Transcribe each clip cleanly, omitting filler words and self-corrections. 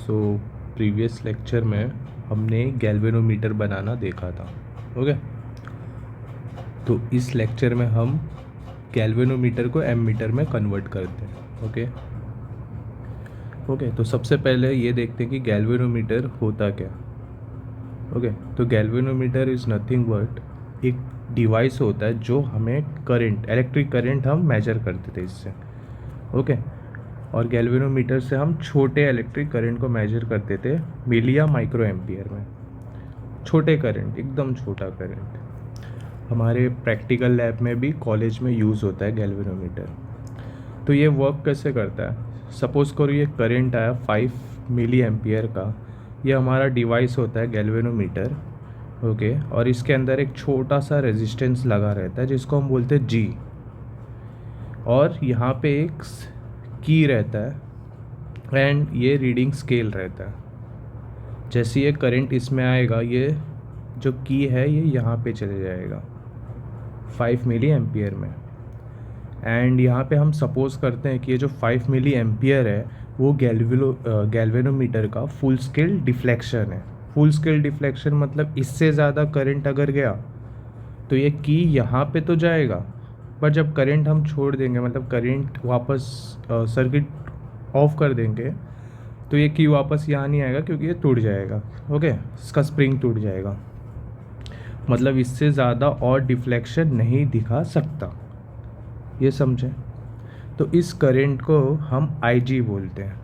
So previous lecture में हमने galvanometer बनाना देखा था। ओके, तो इस लेक्चर में हम गैल्वेनोमीटर को एमीटर में कन्वर्ट करते हैं। ओके, तो सबसे पहले ये देखते हैं कि गैल्वेनोमीटर होता क्या। ओके, तो गैल्वेनोमीटर इज़ नथिंग बट एक डिवाइस होता है जो हमें करंट, इलेक्ट्रिक करंट हम मेजर करते थे इससे। ओके, और गैल्वेनोमीटर से हम छोटे इलेक्ट्रिक करंट को मेजर करते थे मिली या माइक्रो एम्पियर में। छोटे करंट, एकदम छोटा करंट। हमारे प्रैक्टिकल लैब में भी कॉलेज में यूज़ होता है गैल्वेनोमीटर। तो ये वर्क कैसे करता है? सपोज़ करो ये करंट आया 5 मिली एम्पियर का। ये हमारा डिवाइस होता है गैल्वेनोमीटर। ओके, और इसके अंदर एक छोटा सा रेजिस्टेंस लगा रहता है जिसको हम बोलते हैं जी, और यहाँ पे एक की रहता है एंड ये रीडिंग स्केल रहता है। जैसे ये करंट इसमें आएगा, ये जो की है ये यहाँ पे चले जाएगा 5 मिली एम्पियर में। एंड यहाँ पे हम सपोज़ करते हैं कि ये जो 5 मिली एम्पियर है वो गैल्वेनोमीटर का फुल स्केल डिफ्लेक्शन है। फुल स्केल डिफ्लेक्शन मतलब इससे ज़्यादा करंट अगर गया तो ये की यहाँ पे तो जाएगा, पर जब करंट हम छोड़ देंगे, मतलब करंट वापस सर्किट ऑफ कर देंगे, तो ये की वापस यहाँ नहीं आएगा क्योंकि ये टूट जाएगा। ओके, इसका स्प्रिंग टूट जाएगा, मतलब इससे ज़्यादा और डिफ्लेक्शन नहीं दिखा सकता। ये समझे? तो इस करंट को हम IG बोलते हैं।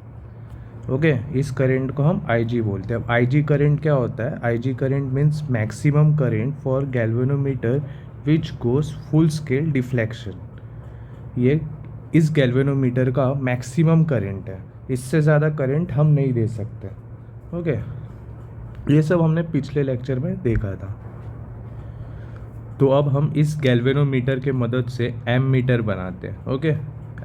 ओके, इस करंट को हम IG बोलते हैं। अब IG करंट क्या होता है? IG current means maximum current for galvanometer which goes full scale deflection. ये इस गैल्वेनोमीटर का मैक्सिमम करंट है, इससे ज़्यादा करंट हम नहीं दे सकते। ओके, ये सब हमने पिछले लेक्चर में देखा था। तो अब हम इस गैल्वेनोमीटर के मदद से एमीटर बनाते हैं। ओके,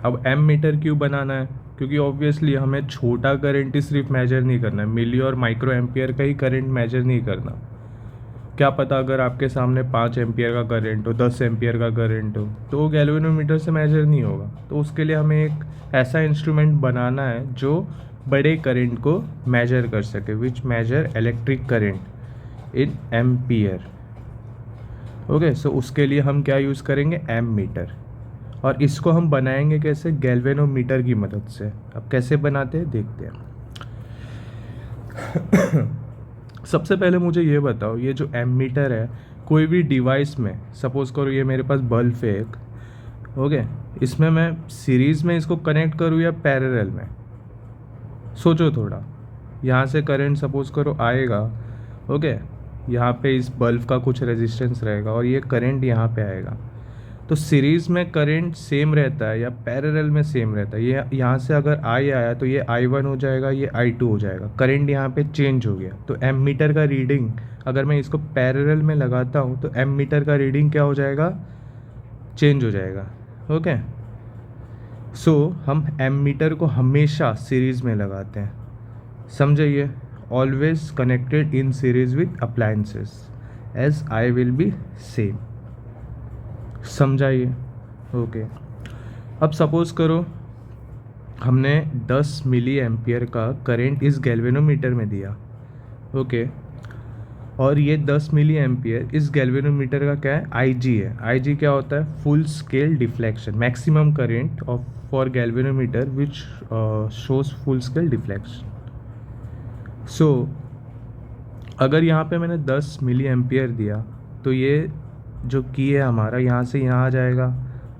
अब एमीटर क्यों बनाना है? क्योंकि ऑब्वियसली हमें छोटा करंट ही सिर्फ मेजर नहीं करना है, मिली और माइक्रो एम्पियर का ही करंट मेजर नहीं करना। क्या पता अगर आपके सामने 5 एम्पियर का करंट हो, 10 एम्पियर का करंट हो, तो वो गैल्वेनोमीटर से मेजर नहीं होगा। तो उसके लिए हमें एक ऐसा इंस्ट्रूमेंट बनाना है जो बड़े करंट को मेजर कर सके, which measure electric current in ampere. Okay, so उसके लिए हम क्या यूज़ करेंगे? एमीटर। और इसको हम बनाएंगे कैसे? गैल्वेनोमीटर की मदद से। अब कैसे बनाते हैं देखते हैं। सबसे पहले मुझे ये बताओ, ये जो एमीटर है कोई भी डिवाइस में, सपोज़ करो ये मेरे पास बल्ब है एक, ओके, इसमें मैं सीरीज़ में इसको कनेक्ट करूँ या पैरेलल में? सोचो थोड़ा। यहाँ से करंट सपोज़ करो आएगा, ओके, यहाँ पे इस बल्ब का कुछ रेजिस्टेंस रहेगा और ये करंट यहाँ पे आएगा। तो सीरीज़ में करंट सेम रहता है या पैरेलल में सेम रहता है? ये यहाँ से अगर I आया तो ये I1 हो जाएगा, ये I2 हो जाएगा। करंट यहाँ पे चेंज हो गया। तो एमीटर का रीडिंग अगर मैं इसको पैरेलल में लगाता हूँ तो एमीटर का रीडिंग क्या हो जाएगा? चेंज हो जाएगा। ओके, सो हम एमीटर को हमेशा सीरीज़ में लगाते हैं। समझिए, always connected in series with appliances as I will be same. समझाइए? ओके, अब सपोज़ करो हमने 10 मिली एम्पियर का करंट इस गैल्वेनोमीटर में दिया। ओके, और ये 10 मिली एम्पियर इस गैल्वेनोमीटर का क्या है? IG है। IG क्या होता है? Full scale deflection, maximum current of for galvanometer which shows full scale deflection. So अगर यहाँ पे मैंने 10 मिली एम्पियर दिया तो ये जो की है हमारा यहाँ से यहाँ आ जाएगा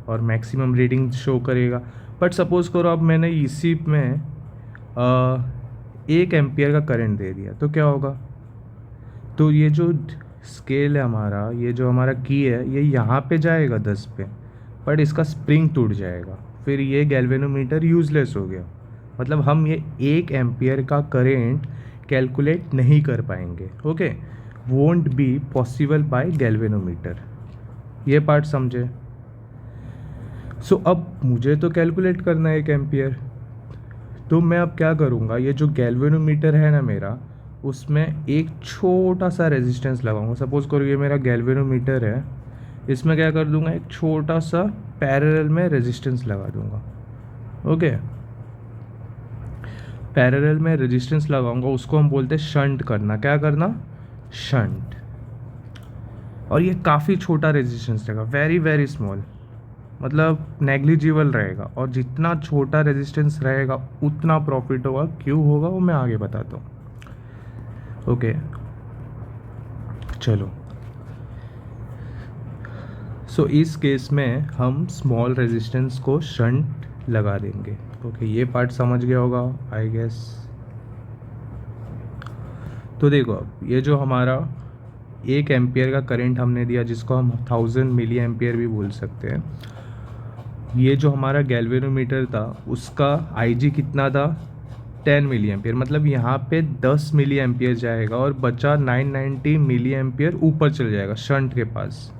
और मैक्सिमम रीडिंग शो करेगा। बट सपोज़ करो अब मैंने इसी में 1 एम्पियर का करंट दे दिया तो क्या होगा? तो ये जो स्केल है हमारा, ये जो हमारा की है, ये यहाँ पे जाएगा 10 पे, बट इसका स्प्रिंग टूट जाएगा। फिर ये गैल्वेनोमीटर यूज़लेस हो गया। मतलब हम ये 1 एम्पियर का करंट कैलकुलेट नहीं कर पाएंगे। Okay, won't be possible by galvanometer. ये पार्ट समझे? सो अब मुझे तो कैलकुलेट करना है 1 एम्पियर, तो मैं अब क्या करूँगा? ये जो गैल्वेनोमीटर है ना मेरा, उसमें एक छोटा सा रेजिस्टेंस लगाऊंगा। सपोज़ करो ये मेरा गैल्वेनोमीटर है, इसमें क्या कर दूंगा? एक छोटा सा पैरेलल में रेजिस्टेंस लगा दूंगा। ओके, पैरेलल में रेजिस्टेंस लगाऊंगा उसको हम बोलते हैं शंट करना। क्या करना? शंट। और ये काफ़ी छोटा रेजिस्टेंस रहेगा, वेरी वेरी स्मॉल, मतलब नेग्लिजिबल रहेगा। और जितना छोटा रेजिस्टेंस रहेगा उतना प्रॉफिट होगा। क्यों होगा वो मैं आगे बताता हूँ। ओके चलो, सो इस केस में हम स्मॉल रेजिस्टेंस को शंट लगा देंगे। ओके ये पार्ट समझ गया होगा आई गेस। तो देखो अब ये जो हमारा 1 एम्पियर का करंट हमने दिया, जिसको हम 1000 मिली एम्पियर भी बोल सकते हैं, ये जो हमारा गैल्वेनोमीटर था उसका IG कितना था? 10 मिली एम्पियर। मतलब यहाँ पे 10 मिली एम्पियर जाएगा और बचा 990 मिली एम्पियर ऊपर चल जाएगा शंट के पास।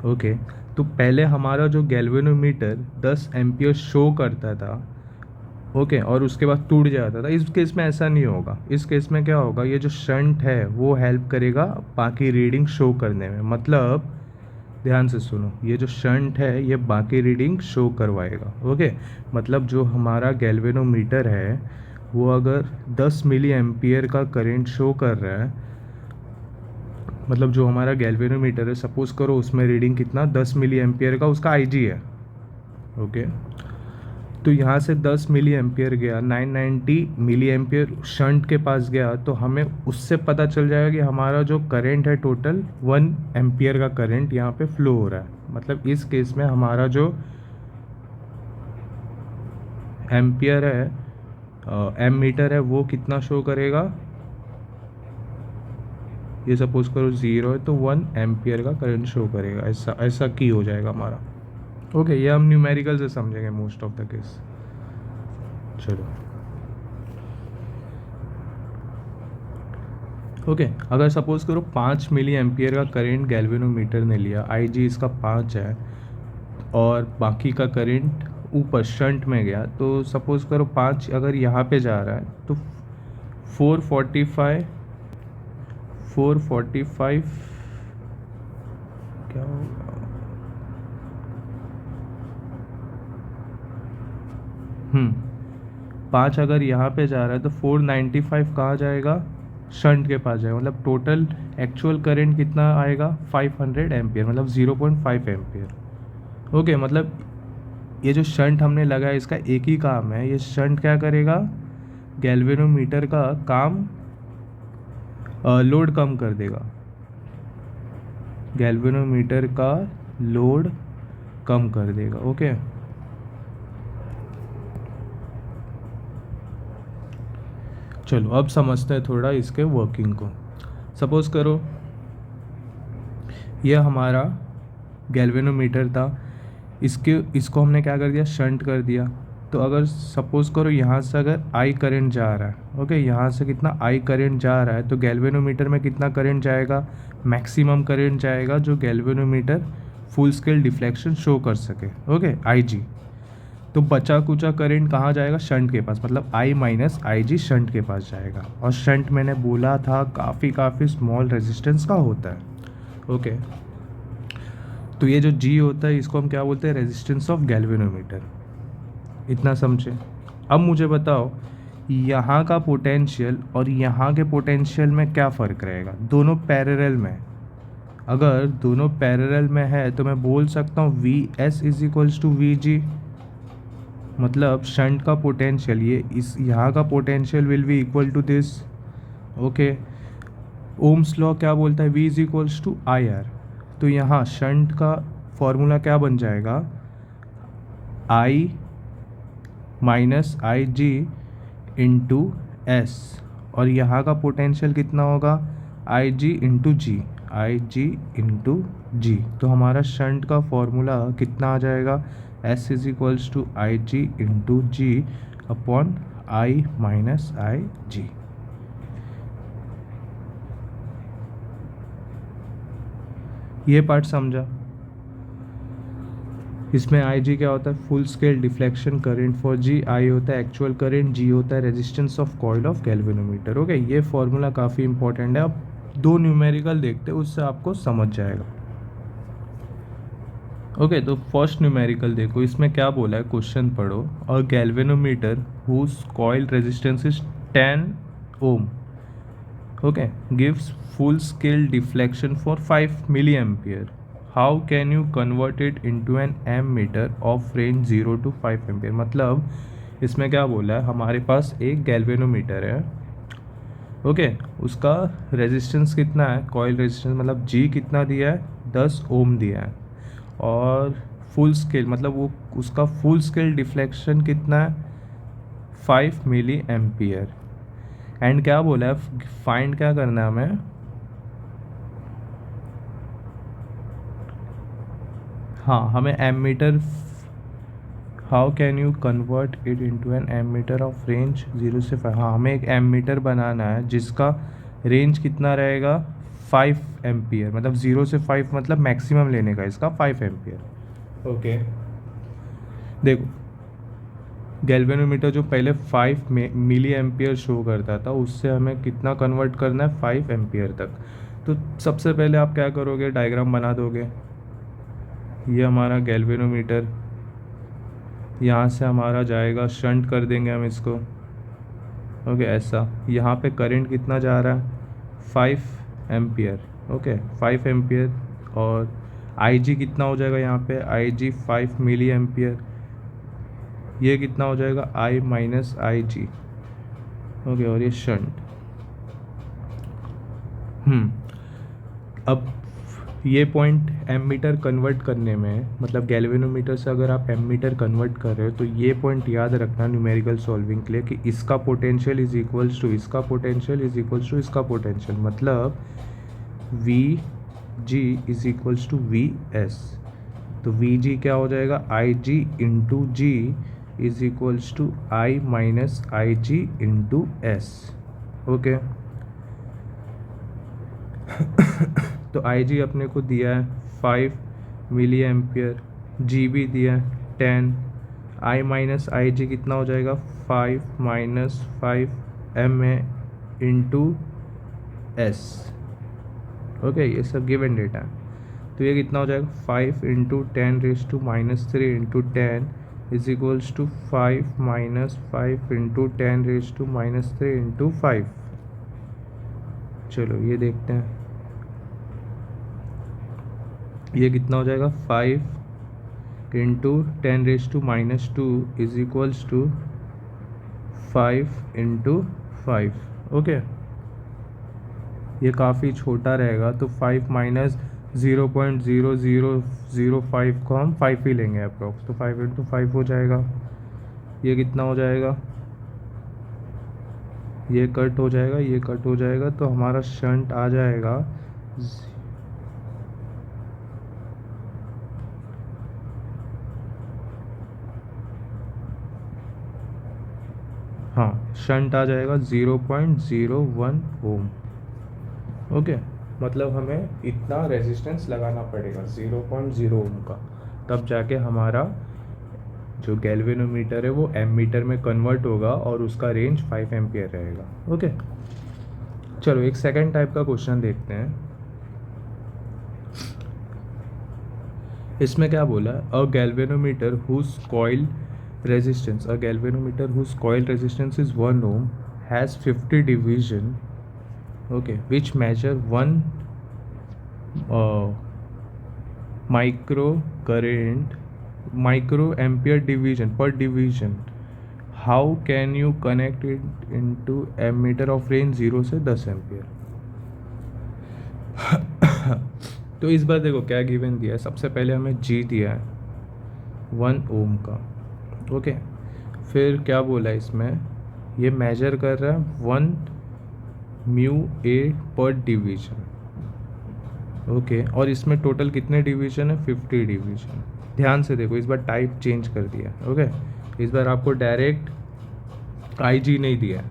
ओके तो पहले हमारा जो गैल्वेनोमीटर 10 एम्पियर शो करता था, ओके, और उसके बाद टूट जाता था। इस केस में ऐसा नहीं होगा। इस केस में क्या होगा, ये जो शंट है वो हेल्प करेगा बाकी रीडिंग शो करने में। मतलब ध्यान से सुनो, ये जो शंट है ये बाकी रीडिंग शो करवाएगा। ओके मतलब जो हमारा गैल्वेनोमीटर है वो अगर 10 मिली एम्पियर का करंट शो कर रहा है, मतलब जो हमारा गैल्वेनोमीटर है सपोज करो उसमें रीडिंग कितना 10 मिली एम्पियर का उसका IG है। ओके तो यहाँ से 10 मिली एम्पियर गया, 990 मिली एम्पियर शंट के पास गया, तो हमें उससे पता चल जाएगा कि हमारा जो करंट है टोटल 1 एम्पियर का करंट यहाँ पे फ्लो हो रहा है। मतलब इस केस में हमारा जो एम्पियर है एमीटर है वो कितना शो करेगा, ये सपोज करो 0 है तो 1 एम्पियर का करंट शो करेगा। ऐसा ऐसा की हो जाएगा हमारा। ओके ये हम न्यूमेरिकल से समझेंगे मोस्ट ऑफ द केस। चलो ओके अगर सपोज करो 5 मिली एम्पियर का करंट गैल्वेनोमीटर ने लिया, IG इसका 5 है और बाकी का करंट ऊपर शंट में गया, तो सपोज करो 5 अगर यहाँ पे जा रहा है तो 445 क्या होगा, 5 अगर यहाँ पे जा रहा है तो 495 कहाँ जाएगा? शंट के पास जाएगा। मतलब टोटल एक्चुअल करंट कितना आएगा? 500 एम्पियर, मतलब 0.5 एम्पियर। ओके मतलब ये जो शंट हमने लगाया इसका एक ही काम है, ये शंट क्या करेगा? गैल्वेनोमीटर का काम लोड कम कर देगा। गैल्वेनोमीटर का लोड कम कर देगा। ओके चलो अब समझते हैं थोड़ा इसके वर्किंग को। सपोज करो ये हमारा गैल्वेनोमीटर था, इसको हमने क्या कर दिया? शंट कर दिया। तो अगर सपोज करो यहाँ से अगर I करंट जा रहा है, ओके, यहाँ से कितना I करंट जा रहा है, तो गैल्वेनोमीटर में कितना करंट जाएगा? मैक्सिमम करंट जाएगा जो galvanometer full scale deflection show कर सके। Okay IG। तो बचा कुचा करंट कहाँ जाएगा? शंट के पास। मतलब I माइनस IG शंट के पास जाएगा। और शंट मैंने बोला था काफ़ी स्मॉल रेजिस्टेंस का होता है। ओके तो ये जो G होता है इसको हम क्या बोलते हैं? Resistance of galvanometer. इतना समझे। अब मुझे बताओ यहाँ का पोटेंशियल और यहाँ के पोटेंशियल में क्या फ़र्क रहेगा? दोनों पैरेलल में। अगर दोनों पैरेलल में है तो मैं बोल सकता हूँ VS is equals to VG। मतलब शंट का पोटेंशियल ये इस यहाँ का potential will be equal to this. Okay ohm's law क्या बोलता है? V is equals to IR। तो यहाँ शंट का फॉर्मूला क्या बन जाएगा? I minus IG into S। और यहाँ का पोटेंशियल कितना होगा? IG into G, IG into G. तो हमारा शंट का फॉर्मूला कितना आ जाएगा? S is equals to IG into G upon I minus IG। ये पार्ट समझा? इसमें IG क्या होता है? Full scale deflection current for G। I होता है एक्चुअल करंट, G होता है resistance of coil of galvanometer. Okay ये फॉर्मूला काफ़ी इंपॉर्टेंट है। अब 2 न्यूमेरिकल देखते हैं उससे आपको समझ जाएगा। ओके, तो फर्स्ट न्यूमेरिकल देखो, इसमें क्या बोला है, क्वेश्चन पढ़ो। A galvanometer whose coil resistance is 10 ohm, okay, gives full scale deflection for 5 milli ampere. How can you convert it into an ammeter of range 0 to 5 ampere. मतलब इसमें क्या बोला है, हमारे पास एक गैल्वेनोमीटर है, ओके, उसका रेजिस्टेंस कितना है, कॉइल रेजिस्टेंस मतलब जी कितना दिया है, 10 ओम दिया है, और फुल स्केल मतलब वो उसका फुल स्केल डिफ्लेक्शन कितना है, 5 मिली एम्पियर। एंड क्या बोला है, फाइंड क्या करना है हमें, हाँ हमें ammeter, how can you convert it into an ammeter of range 0 से 5। हाँ, हमें एक एमीटर बनाना है जिसका रेंज कितना रहेगा, 5 एम्पियर, मतलब 0 से 5 मतलब मैक्सिमम लेने का इसका 5 एम्पियर। ओके, देखो गैल्वेनोमीटर जो पहले 5 मिली एम्पियर शो करता था, उससे हमें कितना कन्वर्ट करना है, 5 एम्पियर तक। तो सबसे पहले आप क्या करोगे, डायग्राम बना दोगे। ये हमारा गैल्वेनोमीटर, यहाँ से हमारा जाएगा, शंट कर देंगे हम इसको, ओके, ऐसा। यहाँ पे करंट कितना जा रहा है, 5 एम्पियर, ओके, 5 एम्पियर। और आई जी कितना हो जाएगा, यहाँ पे आई जी 5 मिली एम्पियर, ये कितना हो जाएगा, आई माइनस आई जी, ओके, और ये शंट। अब ये पॉइंट एमीटर कन्वर्ट करने में, मतलब गैल्वेनोमीटर से अगर आप एमीटर कन्वर्ट कर रहे हो, तो ये पॉइंट याद रखना न्यूमेरिकल सॉल्विंग के लिए कि इसका पोटेंशियल इज इक्वल्स टू इसका पोटेंशियल इज इक्वल्स टू इसका पोटेंशियल। मतलब V G is equals to V S. तो वी जी क्या हो जाएगा, I G into G is equals to I minus I G into S, okay. तो I जी अपने को दिया है 5 मिली एम्पियर, जी भी दिया है 10, आई माइनस आई जी कितना हो जाएगा, 5 minus 5 M A into S, okay, ये सब गिवन डेटा है। तो ये कितना हो जाएगा, 5 into 10 raise to minus 3 into 10 is equals to 5 minus 5 into 10 raise to minus 3 into 5। चलो ये देखते हैं, ये कितना हो जाएगा, 5 into 10 raise to minus 2 is equals to 5 into 5, okay. ये काफ़ी छोटा रहेगा, तो 5 माइनस 0.0005 को हम 5 ही लेंगे अप्रॉक्स, तो 5 इंटू 5 हो जाएगा। ये कितना हो जाएगा, ये कट हो जाएगा, ये कट हो जाएगा, तो हमारा शंट आ जाएगा हाँ, शंट आ जाएगा 0.01 ओम, ओके। मतलब हमें इतना रेजिस्टेंस लगाना पड़ेगा 0.0 ओम का, तब जाके हमारा जो गैल्वेनोमीटर है वो एमीटर में कन्वर्ट होगा और उसका रेंज 5 एम्पियर रहेगा, ओके। चलो एक सेकंड टाइप का क्वेश्चन देखते हैं। इसमें क्या बोला, a galvanometer whose coil resistance, a galvanometer whose coil resistance is 1 ohm has 50 division, okay, which measure 1 micro current, micro ampere division per division. How can you connect it into ammeter of range 0 से 10 ampere. तो इस बार देखो क्या given दिया है, सबसे पहले हमें जी दिया है 1 ओम का, ओके। फिर क्या बोला इसमें, ये मेजर कर रहा है 1 म्यू ए पर डिवीजन, ओके। और इसमें टोटल कितने डिवीजन है, 50 डिवीजन। ध्यान से देखो, इस बार टाइप चेंज कर दिया, ओके। इस बार आपको डायरेक्ट आई जी नहीं दिया,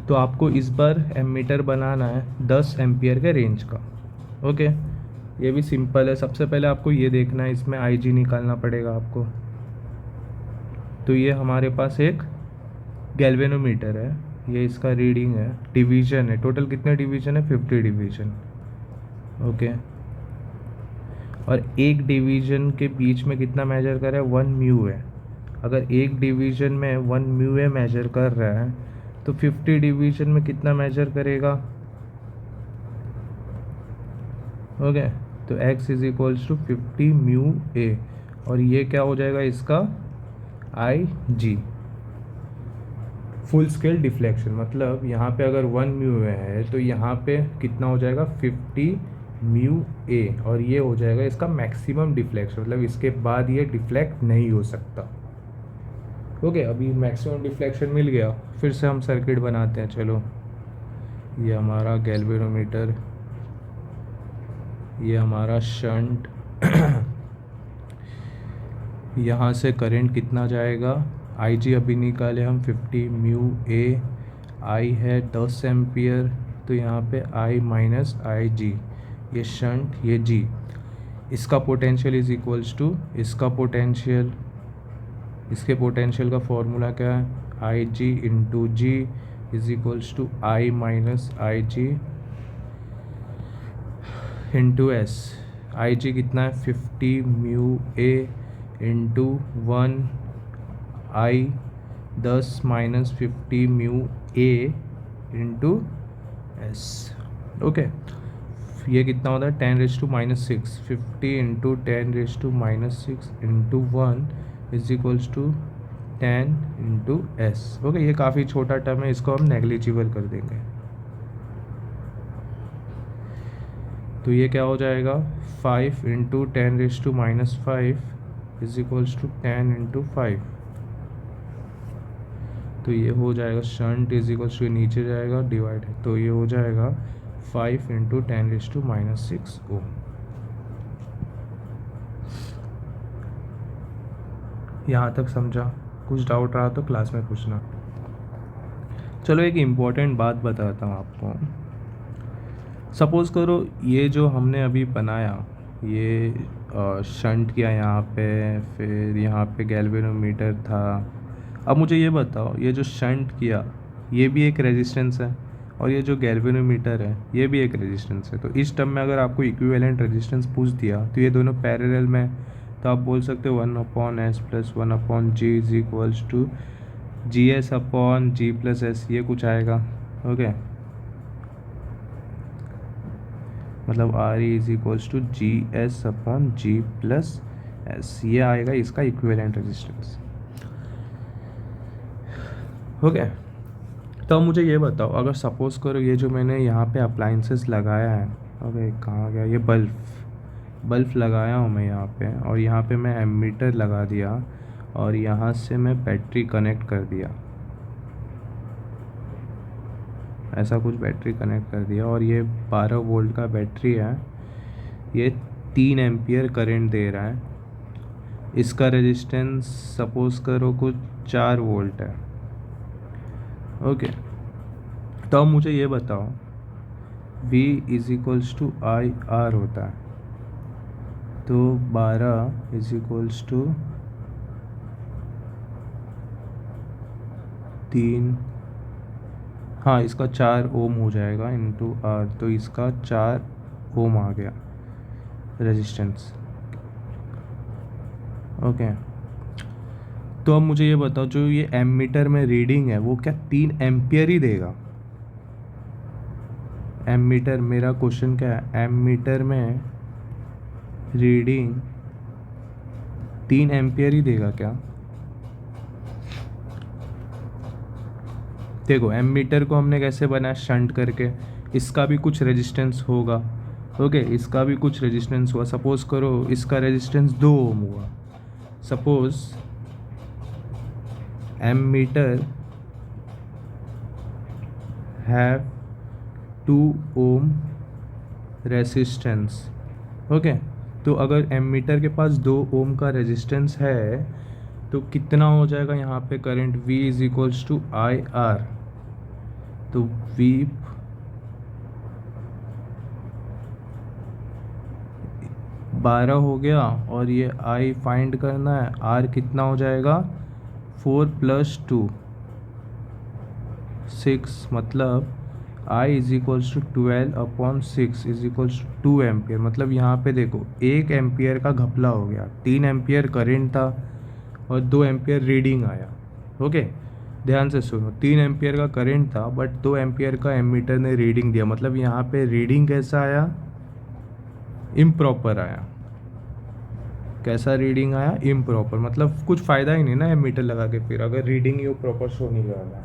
तो आपको इस बार एमीटर बनाना है 10 एम्पियर के रेंज का, ओके। ये भी सिंपल है, सबसे पहले आपको ये देखना है, इसमें आई जी निकालना पड़ेगा आपको। तो ये हमारे पास एक गैल्वेनोमीटर है, ये इसका रीडिंग है, डिवीज़न है, टोटल कितने डिवीज़न है, 50 डिवीज़न, ओके। और एक डिवीज़न के बीच में कितना मेजर कर रहा है, 1 म्यू है। अगर एक डिवीज़न में 1 म्यू है मेजर कर रहा है तो 50 डिवीज़न में कितना मेजर करेगा। ओके, तो x is equals to 50 mu A, और ये क्या हो जाएगा इसका IG, फुल स्केल डिफ्लेक्शन। मतलब यहाँ पे अगर 1 म्यू है तो यहाँ पे कितना हो जाएगा 50 म्यू ए, और ये हो जाएगा इसका मैक्सिमम डिफ्लेक्शन, मतलब इसके बाद ये डिफ्लेक्ट नहीं हो सकता। ओके, अभी मैक्सिमम डिफ्लेक्शन मिल गया। फिर से हम सर्किट बनाते हैं। चलो, ये हमारा गैल्वेनोमीटर, ये हमारा शंट यहाँ से करंट कितना जाएगा, IG अभी निकाले हम 50 म्यू ए, I है 10 एम्पियर, तो यहाँ पे I माइनस IG, ये शंट, ये G। इसका पोटेंशियल इज इक्वल्स टू इसका पोटेंशियल, इसके पोटेंशियल का फॉर्मूला क्या है, IG into G is equals to I minus IG into S। IG कितना है 50 mu A into 1 I 10 minus 50 mu A into S। Okay, ये कितना होता है 10⁻⁻⁶, 50 into 10⁻⁻⁶ into 1 is equals to 10 into S। Okay, ये काफ़ी छोटा टर्म है, इसको हम नेग्लिजिबल कर देंगे। तो ये क्या हो जाएगा 5 into 10⁻⁻5 is equals to 10 into 5। तो ये हो जाएगा शंट इज इक्वल्स टू, नीचे जाएगा डिवाइड है, तो ये हो जाएगा 5 इंटू 10⁻⁻6 ओम। यहाँ तक समझा? कुछ डाउट रहा तो क्लास में पूछना। चलो, एक इम्पॉर्टेंट बात बताता हूँ आपको। सपोज़ करो ये जो हमने अभी बनाया, ये शंट किया यहाँ पे, फिर यहाँ पे गैल्वेनोमीटर था। अब मुझे ये बताओ, ये जो शंट किया ये भी एक रेजिस्टेंस है, और ये जो गैल्वेनोमीटर है ये भी एक रेजिस्टेंस है। तो इस टर्म में अगर आपको इक्विवेलेंट रेजिस्टेंस पूछ दिया तो ये दोनों पैरेलल में, तो आप बोल सकते हो 1/s plus 1/g is equals to GS/G+S, ये कुछ आएगा। ओके, मतलब RE is equals to GS/G+S, ये आएगा इसका इक्विवेलेंट रेजिस्टेंस। ओके, तो मुझे ये बताओ, अगर सपोज़ करो ये जो मैंने यहाँ पे अप्लाइंसेस लगाया है, ओके कहाँ गया ये बल्ब लगाया हूँ मैं यहाँ पे, और यहाँ पे मैं एमीटर लगा दिया, और यहाँ से मैं बैटरी कनेक्ट कर दिया, ऐसा कुछ बैटरी कनेक्ट कर दिया, और ये 12 वोल्ट का बैटरी है, ये 3 एम्पियर करंट दे रहा है। इसका रेजिस्टेंस सपोज़ करो कुछ 4 वोल्ट है। ओके, तो अब मुझे ये बताओ V is equals to IR होता है, तो 12 इज इक्वल्स टू 3, हाँ इसका 4 ओम हो जाएगा इंटू R, तो इसका 4 ओम आ गया रेजिस्टेंस। ओके, तो अब मुझे ये बताओ, जो ये एमीटर में रीडिंग है वो क्या 3 एम्पियर ही देगा? एमीटर, मेरा क्वेश्चन क्या है, एमीटर में रीडिंग 3 एम्पियर ही देगा क्या? देखो, एमीटर को हमने कैसे बनाया, शंट करके, इसका भी कुछ रेजिस्टेंस होगा। ओके, इसका भी कुछ रेजिस्टेंस हुआ। सपोज करो इसका रेजिस्टेंस 2 ओम हुआ। Suppose ammeter have 2 ohm resistance. Okay, तो अगर एमीटर के पास 2 ओम का रेजिस्टेंस है तो कितना हो जाएगा यहाँ पे current, V is equals to IR। तो V 12 हो गया, और ये I फाइंड करना है, R कितना हो जाएगा 4 + 2 6, मतलब I is equals to 12/6 is equals to 2 ampere. मतलब यहाँ पे देखो 1 एम्पियर का घपला हो गया, 3 एम्पियर करेंट था और 2 एम्पियर रीडिंग आया। ओके, ध्यान से सुनो, 3 एम्पियर का करंट था बट 2 एम्पियर का एमीटर ने रीडिंग दिया। मतलब यहाँ पे रीडिंग कैसा आया, इम्प्रॉपर आया। कैसा रीडिंग आया, इम्प्रॉपर। मतलब कुछ फ़ायदा ही नहीं ना एमीटर लगा के फिर, अगर रीडिंग ही प्रॉपर शो नहीं कर रहा है।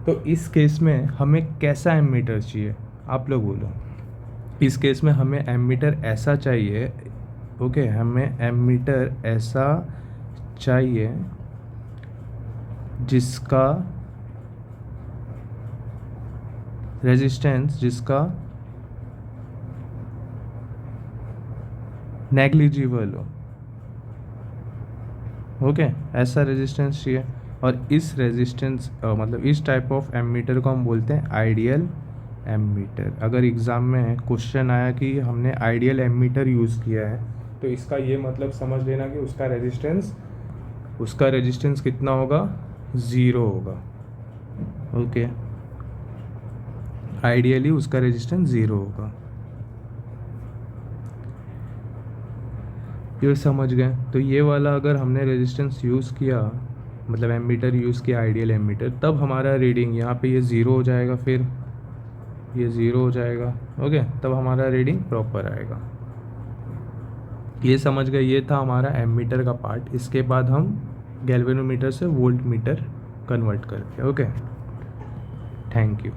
तो इस केस में हमें कैसा एमीटर चाहिए, आप लोग बोलो। इस केस में हमें एमीटर ऐसा चाहिए, ओके, हमें एमीटर ऐसा चाहिए जिसका रेजिस्टेंस, जिसका नेग्लिजिबल हो। ओके, ऐसा रेजिस्टेंस चाहिए। और इस रेजिस्टेंस मतलब इस टाइप ऑफ एमीटर को हम बोलते हैं आइडियल एमीटर। अगर एग्ज़ाम में क्वेश्चन आया कि हमने आइडियल एमीटर यूज़ किया है, तो इसका ये मतलब समझ लेना कि उसका रेजिस्टेंस कितना होगा, 0 होगा। ओके, आइडियली उसका रेजिस्टेंस 0 होगा। ये समझ गए। तो ये वाला अगर हमने रेजिस्टेंस यूज़ किया, मतलब एमीटर यूज़ किया आइडियल एमीटर, तब हमारा रीडिंग यहाँ पे ये 0 हो जाएगा, फिर ये 0 हो जाएगा। ओके, तब हमारा रीडिंग प्रॉपर आएगा। ये समझ गए, ये था हमारा एमीटर का पार्ट। इसके बाद हम गैल्वेनोमीटर से वोल्ट मीटर कन्वर्ट करते हैं। Okay, thank you.